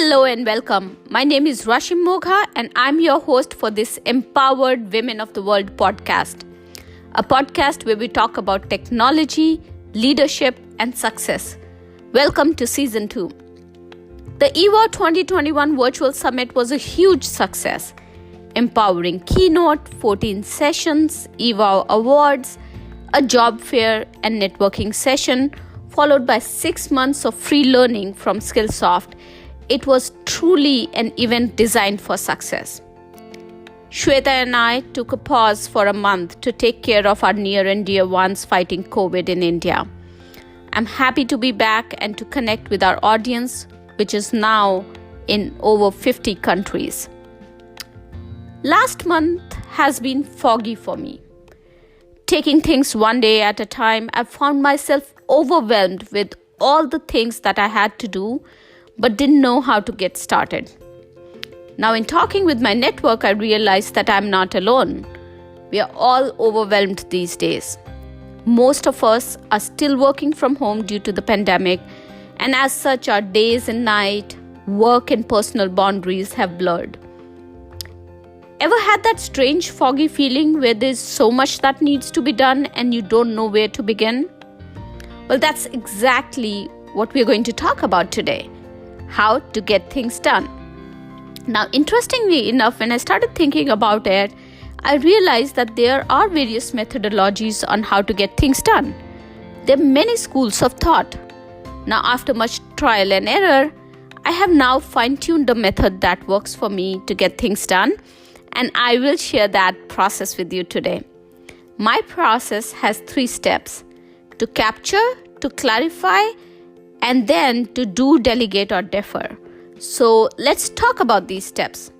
Hello and welcome. My name is Rashim Mogha and I'm your host for this Empowered Women of the World podcast. A podcast where we talk about technology, leadership and success. Welcome to season 2. The eWOW 2021 Virtual Summit was a huge success. Empowering keynote, 14 sessions, eWOW awards, a job fair and networking session, followed by 6 months of free learning from Skillsoft. It was truly an event designed for success. Shweta and I took a pause for a month to take care of our near and dear ones fighting COVID in India. I'm happy to be back and to connect with our audience, which is now in over 50 countries. Last month has been foggy for me. Taking things one day at a time, I found myself overwhelmed with all the things that I had to do, but didn't know how to get started. Now, in talking with my network, I realized that I'm not alone. We are all overwhelmed these days. Most of us are still working from home due to the pandemic, and as such, our days and night, work and personal boundaries have blurred. Ever had that strange foggy feeling where there's so much that needs to be done and you don't know where to begin? Well, that's exactly what we're going to talk about today. How to get things done. Now, interestingly enough, when I started thinking about it, I realized that there are various methodologies on how to get things done. There are many schools of thought. Now, after much trial and error, I have now fine-tuned a method that works for me to get things done, and I will share that process with you today. My process has 3 steps: to capture, to clarify, and then to do, delegate, or defer. So let's talk about these steps.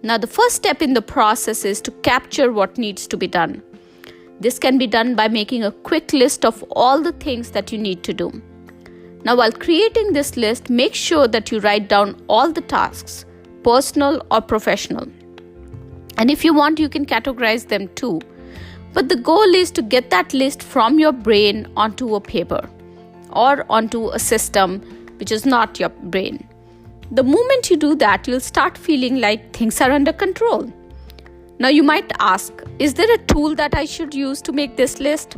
Now, the first step in the process is to capture what needs to be done. This can be done by making a quick list of all the things that you need to do. Now, while creating this list, make sure that you write down all the tasks, personal or professional. And if you want, you can categorize them too. But the goal is to get that list from your brain onto a paper or onto a system which is not your brain. The moment you do that, you'll start feeling like things are under control. Now, you might ask, is there a tool that I should use to make this list?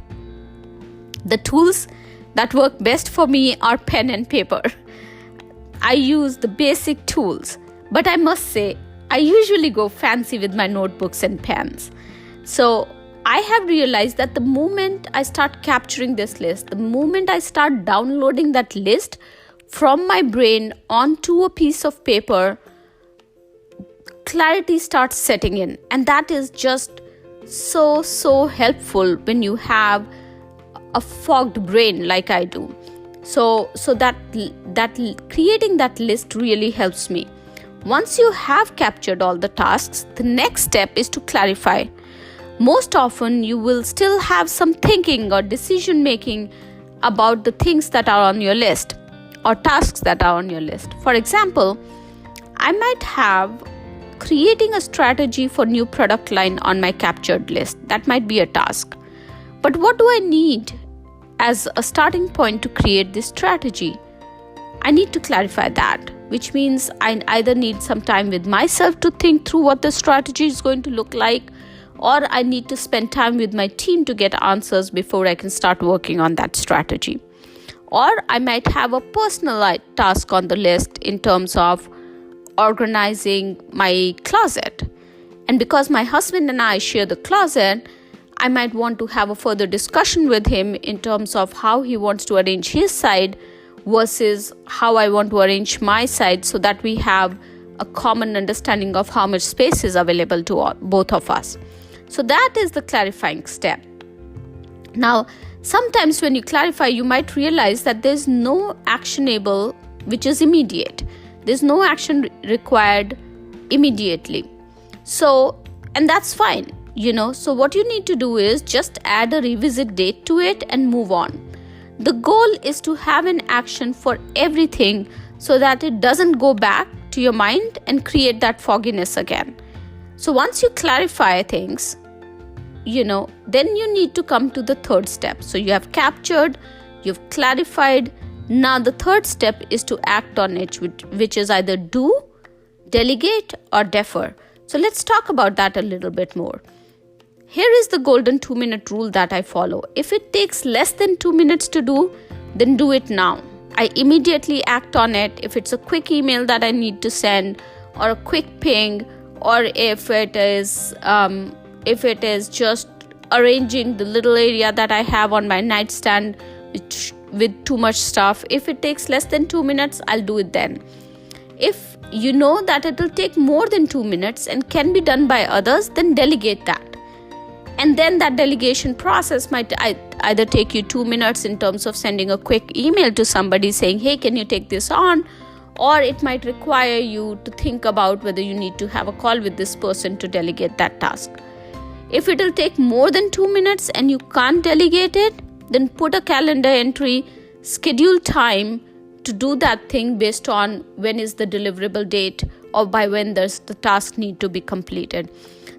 The tools that work best for me are pen and paper. I use the basic tools, but I must say, I usually go fancy with my notebooks and pens. So I have realized that the moment I start capturing this list, the moment I start downloading that list from my brain onto a piece of paper, clarity starts setting in. And that is just so helpful when you have a fogged brain like I do. So that creating that list really helps me. Once you have captured all the tasks, the next step is to clarify. Most often, you will still have some thinking or decision making about the things that are on your list or tasks that are on your list. For example, I might have creating a strategy for new product line on my captured list. That might be a task. But what do I need as a starting point to create this strategy? I need to clarify that, which means I either need some time with myself to think through what the strategy is going to look like, or I need to spend time with my team to get answers before I can start working on that strategy. Or I might have a personal task on the list in terms of organizing my closet. And because my husband and I share the closet, I might want to have a further discussion with him in terms of how he wants to arrange his side versus how I want to arrange my side, so that we have a common understanding of how much space is available to both of us. So that is the clarifying step. Now, sometimes when you clarify, you might realize that there's no actionable which is immediate. There's no action required immediately. And that's fine, So what you need to do is just add a revisit date to it and move on. The goal is to have an action for everything so that it doesn't go back to your mind and create that fogginess again. So once you clarify things, then you need to come to the third step. So you have captured, you've clarified, Now, the third step is to act on it, which is either do, delegate, or defer. So let's talk about that a little bit more. Here is the golden 2-minute rule that I follow. If it takes less than 2 minutes to do, then do it now. I immediately act on it. If it's a quick email that I need to send, or a quick ping, or if it is just arranging the little area that I have on my nightstand with too much stuff, if it takes less than 2 minutes, I'll do it then. If you know that it will take more than 2 minutes and can be done by others, then delegate that. And then that delegation process might either take you 2 minutes in terms of sending a quick email to somebody saying, hey, can you take this on? Or it might require you to think about whether you need to have a call with this person to delegate that task. If it will take more than 2 minutes and you can't delegate it, then put a calendar entry, schedule time to do that thing based on when is the deliverable date or by when the task need to be completed.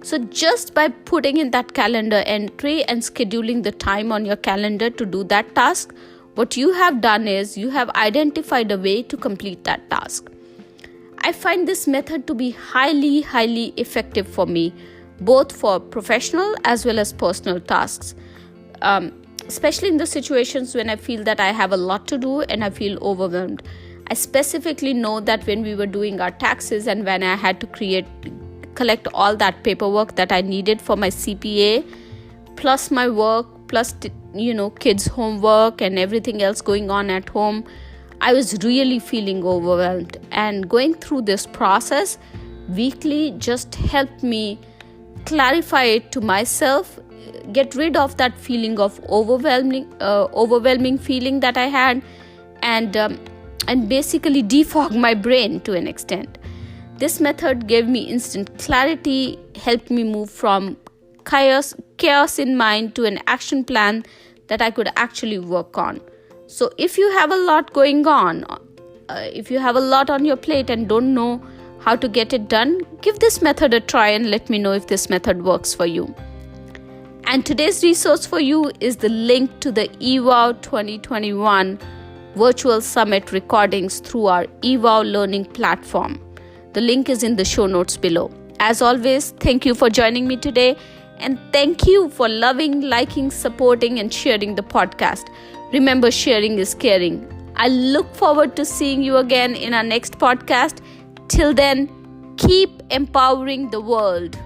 So just by putting in that calendar entry and scheduling the time on your calendar to do that task, what you have done is you have identified a way to complete that task. I find this method to be highly, highly effective for me, both for professional as well as personal tasks. Especially in the situations when I feel that I have a lot to do and I feel overwhelmed. I specifically know that when we were doing our taxes and when I had to collect all that paperwork that I needed for my CPA, plus my work, plus kids' homework and everything else going on at home, I was really feeling overwhelmed. And going through this process weekly just helped me clarify it to myself, get rid of that feeling of overwhelming feeling that I had, and basically defog my brain to an extent. This method gave me instant clarity, helped me move from chaos in mind to an action plan that I could actually work on. So if you have a lot going on, if you have a lot on your plate and don't know how to get it done, give this method a try and let me know if this method works for you. And today's resource for you is the link to the eWOW 2021 Virtual Summit recordings through our eWOW learning platform. The link is in the show notes below. As always, thank you for joining me today, and thank you for loving, liking, supporting, and sharing the podcast. Remember, sharing is caring. I look forward to seeing you again in our next podcast. Till then, keep empowering the world.